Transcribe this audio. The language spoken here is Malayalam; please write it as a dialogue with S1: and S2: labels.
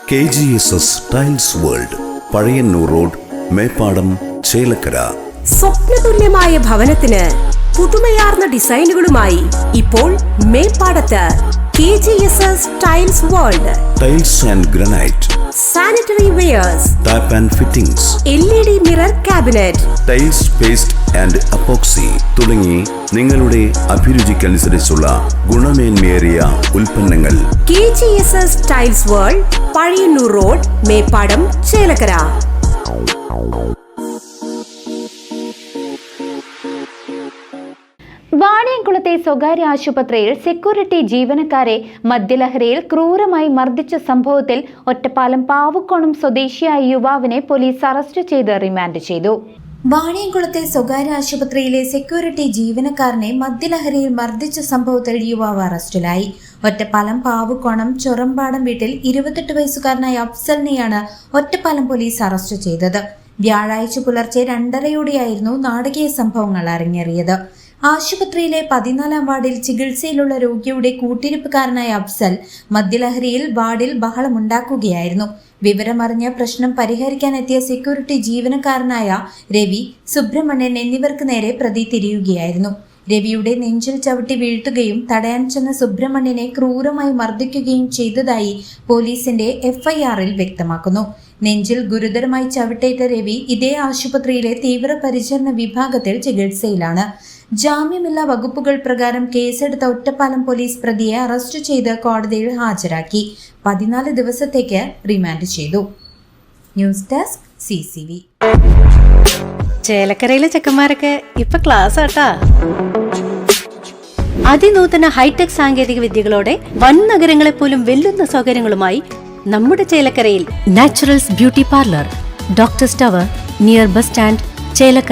S1: KGSS Tiles World, Pazhayannur road, Meppadam, Chelakkara.
S2: സ്വപ്നതുല്യമായ ഭവനത്തിന് പുതുമയാർന്ന ഡിസൈനുകളുമായി ഇപ്പോൾ മേപ്പാടത്ത് KGSS Tiles World.
S1: Tiles and granite,
S2: sanitary wares,
S1: tap and fittings,
S2: LED mirror cabinet,
S1: tiles paste and epoxy തുടങ്ങി നിങ്ങളുടെ അഭിരുചിക്കനുസരിച്ചുള്ള ഗുണമേന്മയേറിയ ഉൽപ്പന്നങ്ങൾ.
S2: KGSS Tiles World, Pazhayannur road, Meppadam, Chelakkara.
S3: വാണിയംകുളത്തെ സ്വകാര്യ ആശുപത്രിയിൽ സെക്യൂരിറ്റി ജീവനക്കാരെ മദ്യലഹരിയിൽ ക്രൂരമായി മർദ്ദിച്ച സംഭവത്തിൽ ഒറ്റപ്പാലം പാവുക്കോണം സ്വദേശിയായ യുവാവിനെ പോലീസ് അറസ്റ്റ് ചെയ്ത് റിമാൻഡ് ചെയ്തു.
S4: വാണിയംകുളത്തെ സ്വകാര്യ ആശുപത്രിയിലെ സെക്യൂരിറ്റി ജീവനക്കാരനെ മദ്യലഹരിയിൽ മർദ്ദിച്ച സംഭവത്തിൽ യുവാവ് അറസ്റ്റിലായി. ഒറ്റപ്പാലം പാവുക്കോണം ചൊറമ്പാടം വീട്ടിൽ 28 വയസ്സുകാരനായ അഫ്സലിനെയാണ് ഒറ്റപ്പാലം പോലീസ് അറസ്റ്റ് ചെയ്തത്. വ്യാഴാഴ്ച പുലർച്ചെ 2:30യോടെയായിരുന്നു നാടകീയ സംഭവങ്ങൾ അരങ്ങേറിയത്. ആശുപത്രിയിലെ 14-ാം വാർഡിൽ ചികിത്സയിലുള്ള രോഗിയുടെ കൂട്ടിരിപ്പുകാരനായ അഫ്സൽ മദ്യലഹരിയിൽ വാർഡിൽ ബഹളമുണ്ടാക്കുകയായിരുന്നു. വിവരമറിഞ്ഞ പ്രശ്നം പരിഹരിക്കാനെത്തിയ സെക്യൂരിറ്റി ജീവനക്കാരനായ രവി, സുബ്രഹ്മണ്യൻ എന്നിവർക്ക് നേരെ പ്രതി തിരിയുകയായിരുന്നു. രവിയുടെ നെഞ്ചിൽ ചവിട്ടി വീഴ്ത്തുകയും തടയാൻ ചെന്ന സുബ്രഹ്മണ്യനെ ക്രൂരമായി മർദ്ദിക്കുകയും ചെയ്തതായി പോലീസിന്റെ FIR-ൽ വ്യക്തമാക്കുന്നു. നെഞ്ചിൽ ഗുരുതരമായി ചവിട്ടേറ്റ രവി ഇതേ ആശുപത്രിയിലെ തീവ്രപരിചരണ വിഭാഗത്തിൽ ചികിത്സയിലാണ്. ജാമ്യമില്ലാ വകുപ്പുകൾ പ്രകാരം കേസെടുത്ത ഒറ്റപ്പാലം പോലീസ് പ്രതിയെ അറസ്റ്റ് ചെയ്ത് കോടതിയിൽ ഹാജരാക്കി 14 ദിവസത്തേക്ക് റിമാൻഡ് ചെയ്തു. News desk CCV.
S5: ചേലക്കരയിലെ ചെക്കന്മാരൊക്കെ ഇപ്പൊ ക്ലാസ് ആട്ടാ. അതിനൂതന ഹൈടെക് സാങ്കേതിക വിദ്യകളോടെ വൻ നഗരങ്ങളെ പോലും വെല്ലുന്ന സൗകര്യങ്ങളുമായി നമ്മുടെ ചേലക്കരയിൽ naturals beauty parlour, doctors tower, near bus stand, Chelakkara.